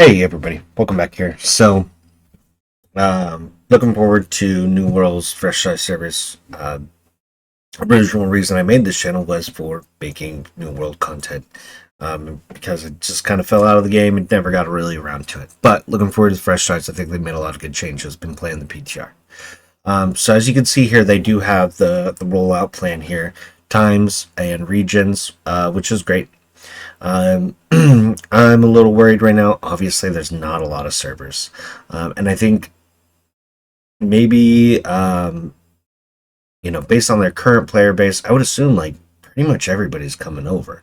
Hey everybody, welcome back here. Looking forward to New World's Fresh Start service. Original reason I made this channel was for making New World content. Because it just kind of fell out of the game and never got really around to it. But looking forward to Fresh Starts, I think they made a lot of good changes. Been playing the PTR. So as you can see here, they do have the rollout plan here, times and regions, which is great. I'm a little worried right now. Obviously, there's not a lot of servers, and I think maybe based on their current player base, I would assume like pretty much everybody's coming over.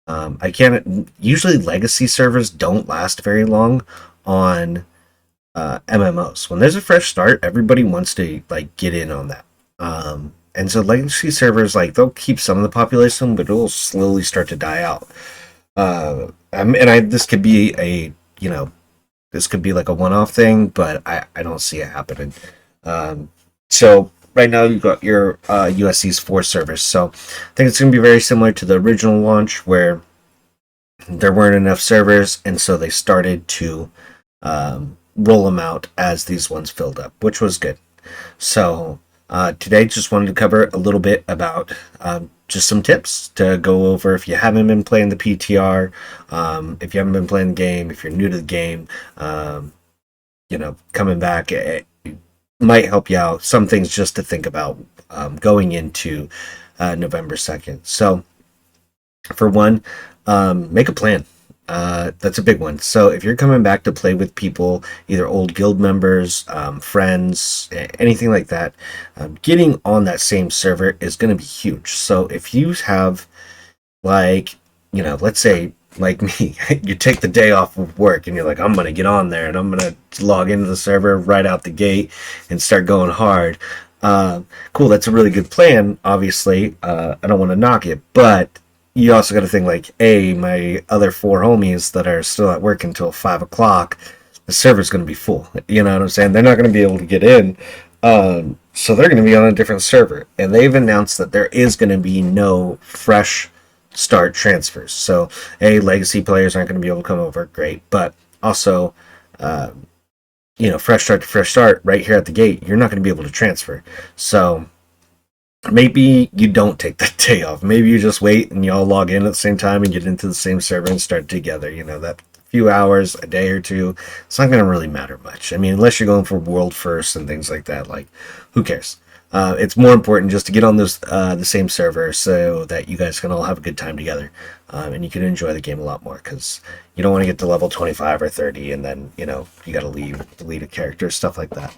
I can't. Usually, legacy servers don't last very long on MMOs. When there's a fresh start, everybody wants to like get in on that. And so legacy servers, like, they'll keep some of the population, but it will slowly start to die out. This could be this could be like a one-off thing, but I don't see it happening. So right now you've got your USC's 4 servers. So I think it's going to be very similar to the original launch where there weren't enough servers, and so they started to roll them out as these ones filled up, which was good. So today just wanted to cover a little bit about just some tips to go over if you haven't been playing the PTR, if you haven't been playing the game, if you're new to the game, coming back, it might help you out. Some things just to think about going into November 2nd. So for one, make a plan. That's a big one. So if you're coming back to play with people, either old guild members, friends, anything like that, getting on that same server is going to be huge. So if you have, like, let's say like me, you take the day off of work and you're like, I'm going to get on there and I'm going to log into the server right out the gate and start going hard. Cool. That's a really good plan. Obviously, I don't want to knock it, but you also got to think like, my other 4 homies that are still at work until 5 o'clock, the server's going to be full. You know what I'm saying? They're not going to be able to get in. So they're going to be on a different server. And they've announced that there is going to be no fresh start transfers. So, legacy players aren't going to be able to come over. Great. But also, fresh start to fresh start right here at the gate, you're not going to be able to transfer. So maybe you don't take that day off. Maybe you just wait and you all log in at the same time and get into the same server and start together. That few hours, a day or two, it's not going to really matter much. I mean, unless you're going for world first and things like that, like, who cares? It's more important just to get on the same server so that you guys can all have a good time together, and you can enjoy the game a lot more, because you don't want to get to level 25 or 30 and then, you got to delete a character, stuff like that.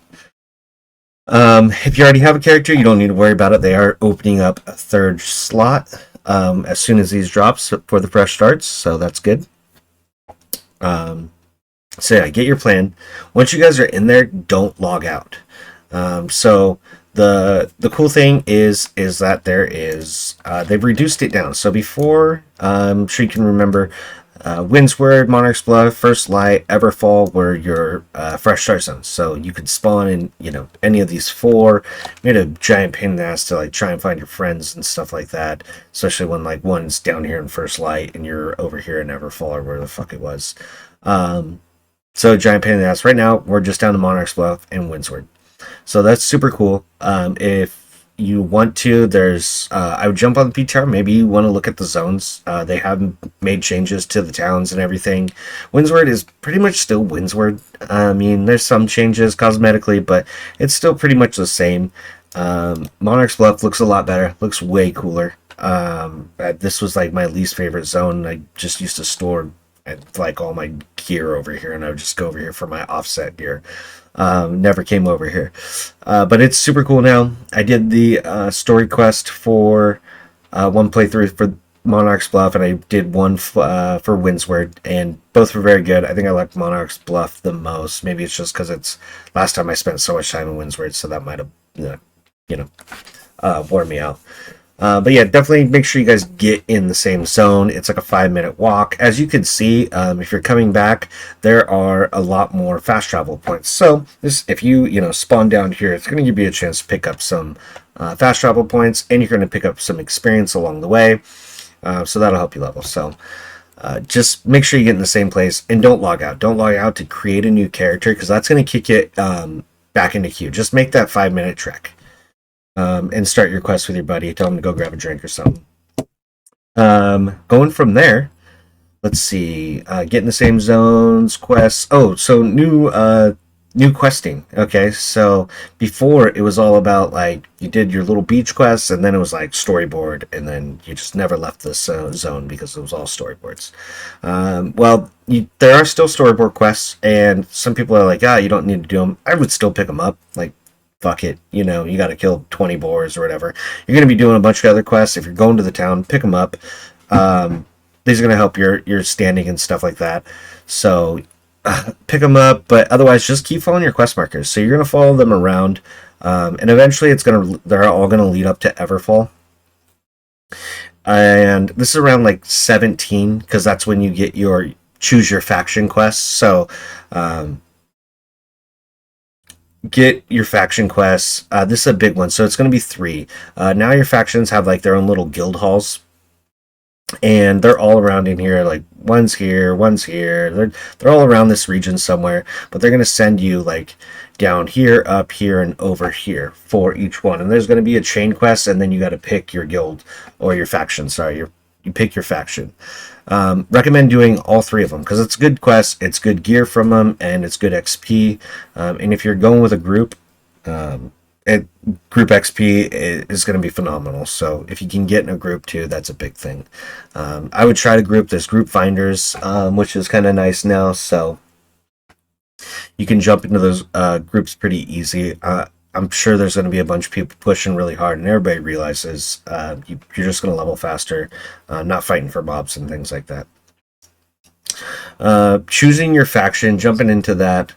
If you already have a character, you don't need to worry about it. They are opening up a 3rd slot as soon as these drops for the fresh starts, so that's good. Get your plan. Once you guys are in there, don't log out. So the cool thing is that there is they've reduced it down. So before, I'm sure you can remember, Windsward, Monarch's Bluff, First Light, Everfall were your fresh start zones. So you could spawn in, any of these 4. Made a giant pain in the ass to like try and find your friends and stuff like that. Especially when like one's down here in First Light and you're over here in Everfall or where the fuck it was. So giant pain in the ass. Right now we're just down to Monarch's Bluff and Windsward. So that's super cool. If you want to, there's I would jump on the PTR. Maybe you want to look at the zones. They have made changes to the towns and everything. Windsward is pretty much still Windsward. I mean, there's some changes cosmetically, but it's still pretty much the same. Monarch's Bluff looks a lot better, looks way cooler. This was like my least favorite zone. I just used to store like all my gear over here, and I would just go over here for my offset gear. Never came over here, but it's super cool now. I did the story quest for one playthrough for Monarch's Bluff, and I did one for Windsward, and both were very good. I think I liked Monarch's Bluff the most. Maybe it's just because it's last time I spent so much time in Windsward, so that might have worn me out. But yeah, definitely make sure you guys get in the same zone. It's like a 5-minute walk. As you can see, if you're coming back, there are a lot more fast travel points. So if you spawn down here, it's going to give you a chance to pick up some fast travel points, and you're going to pick up some experience along the way. So that'll help you level. So just make sure you get in the same place and don't log out. Don't log out to create a new character because that's going to kick you back into queue. Just make that 5-minute trek and start your quest with your buddy. Tell him to go grab a drink or something. Going from there, let's see. Get in the same zones, quests. Oh, so new questing. Okay, so before it was all about like you did your little beach quests, and then it was like storyboard, and then you just never left this zone because it was all storyboards. Well, there are still storyboard quests, and some people are like, you don't need to do them. I would still pick them up. Like, fuck it, you got to kill 20 boars or whatever. You're going to be doing a bunch of other quests. If you're going to the town, pick them up. These are going to help your standing and stuff like that. So pick them up, but otherwise just keep following your quest markers. So you're going to follow them around, and eventually they're all going to lead up to Everfall. And this is around like 17 because that's when you get your choose your faction quests. So get your faction quests. This is a big one, so it's going to be 3. Now your factions have like their own little guild halls, and they're all around in here. Like one's here. They're all around this region somewhere, but they're going to send you like down here, up here, and over here for each one. And there's going to be a chain quest, and then you got to pick your guild or your faction. Sorry, you pick your faction. Recommend doing all 3 of them because it's good quests, it's good gear from them, and it's good XP. And if you're going with a group, group XP is going to be phenomenal. So if you can get in a group too, that's a big thing. I would try to group. There's group finders, which is kind of nice now. So you can jump into those groups pretty easy. I'm sure there's going to be a bunch of people pushing really hard, and everybody realizes you're just going to level faster, not fighting for mobs and things like that. Choosing your faction, jumping into that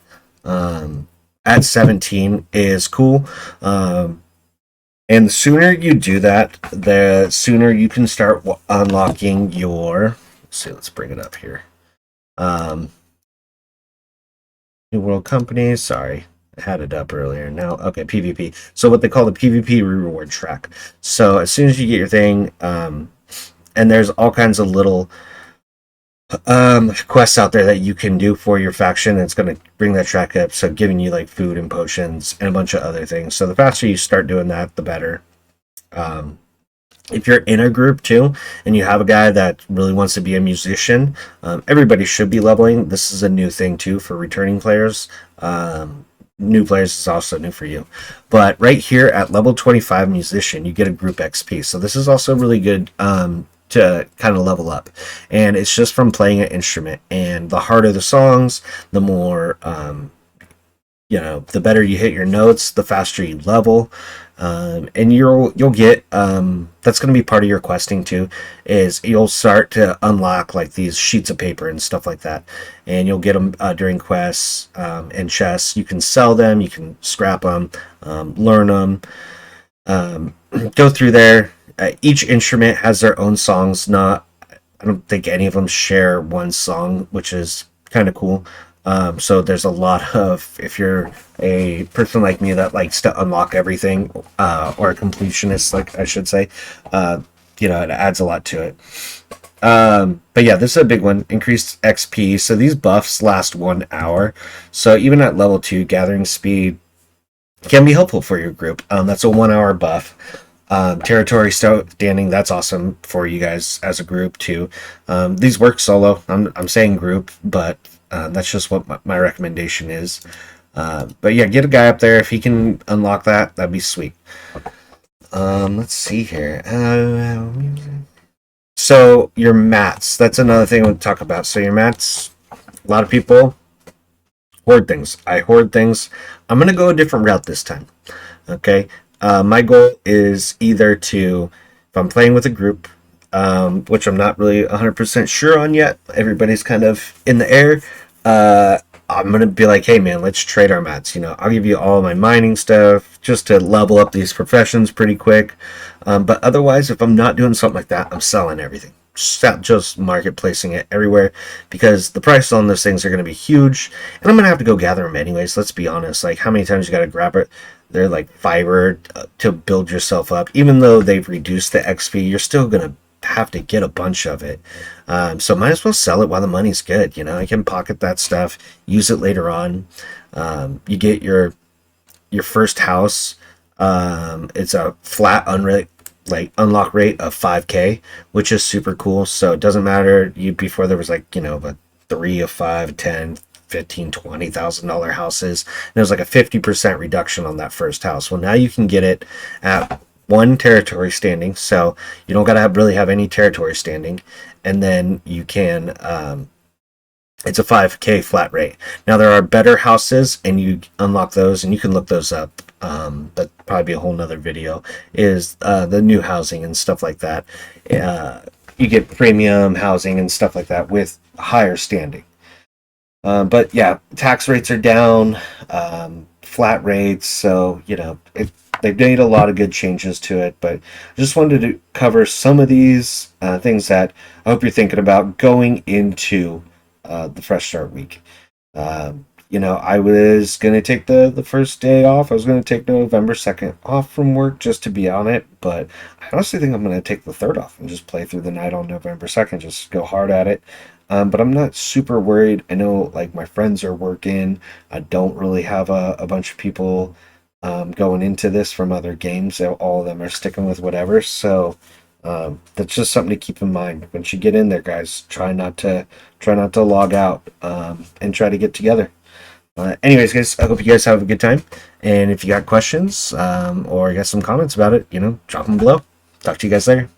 at 17 is cool. And the sooner you do that, the sooner you can start unlocking your... let's bring it up here. New World Company, sorry. I had it up earlier. Now, okay, PvP. So what they call the PvP reward track. So as soon as you get your thing, and there's all kinds of little quests out there that you can do for your faction. It's going to bring that track up, so giving you like food and potions and a bunch of other things. So the faster you start doing that, the better. If you're in a group too, and you have a guy that really wants to be a musician, everybody should be leveling. This is a new thing too for returning players. New players is also new for you. But right here at level 25 musician, you get a group XP. So this is also really good to kind of level up, and it's just from playing an instrument. And the harder the songs, the more the better you hit your notes, the faster you level, and you'll get that's going to be part of your questing too, is you'll start to unlock like these sheets of paper and stuff like that, and you'll get them during quests and chests. You can sell them, you can scrap them, learn them, go through there. Each instrument has their own songs. I don't think any of them share one song, which is kind of cool. So there's a lot of, if you're a person like me that likes to unlock everything, or a completionist, like I should say, it adds a lot to it. But yeah, this is a big one. Increased XP. So these buffs last 1 hour. So even at level 2, gathering speed can be helpful for your group. That's a 1 hour buff. Territory standing, that's awesome for you guys as a group too. These work solo. I'm saying group, but that's just what my recommendation is. But yeah, get a guy up there. If he can unlock that, that'd be sweet. Let's see here. So your mats, that's another thing we'll talk about. So your mats, a lot of people hoard things. I hoard things. I'm going to go a different route this time. Okay. My goal is either to, if I'm playing with a group, which I'm not really 100% sure on yet, everybody's kind of in the air, I'm going to be like, hey man, let's trade our mats. I'll give you all my mining stuff just to level up these professions pretty quick. But otherwise, if I'm not doing something like that, I'm selling everything. Just marketplacing it everywhere, because the prices on those things are going to be huge, and I'm going to have to go gather them anyways. Let's be honest. Like, how many times you got to grab it? They're like fiber to build yourself up. Even though they've reduced the XP, you're still going to have to get a bunch of it. So might as well sell it while the money's good. You know, I can pocket that stuff, use it later on. You get your first house. It's a flat unlock rate of 5K, which is super cool. So it doesn't matter. You before there was like, you know, a 3 of 5, 10, 15, $20,000 houses. And it was like a 50% reduction on that first house. Well, now you can get it at one territory standing. So you don't got to really have any territory standing. And then you can, it's a 5K flat rate. Now there are better houses and you unlock those and you can look those up. That'd probably be a whole nother video, is the new housing and stuff like that. You get premium housing and stuff like that with higher standing. But yeah, tax rates are down, flat rates. So, you know, they've made a lot of good changes to it. But I just wanted to cover some of these things that I hope you're thinking about going into the Fresh Start Week. You know, I was going to take the first day off. I was going to take November 2nd off from work just to be on it. But I honestly think I'm going to take the 3rd off and just play through the night on November 2nd. Just go hard at it. But I'm not super worried. I know, like, my friends are working. I don't really have a bunch of people going into this from other games. All of them are sticking with whatever. So that's just something to keep in mind. Once you get in there, guys, try not to log out and try to get together. Anyways, guys, I hope you guys have a good time. And if you got questions or you got some comments about it, you know, drop them below. Talk to you guys later.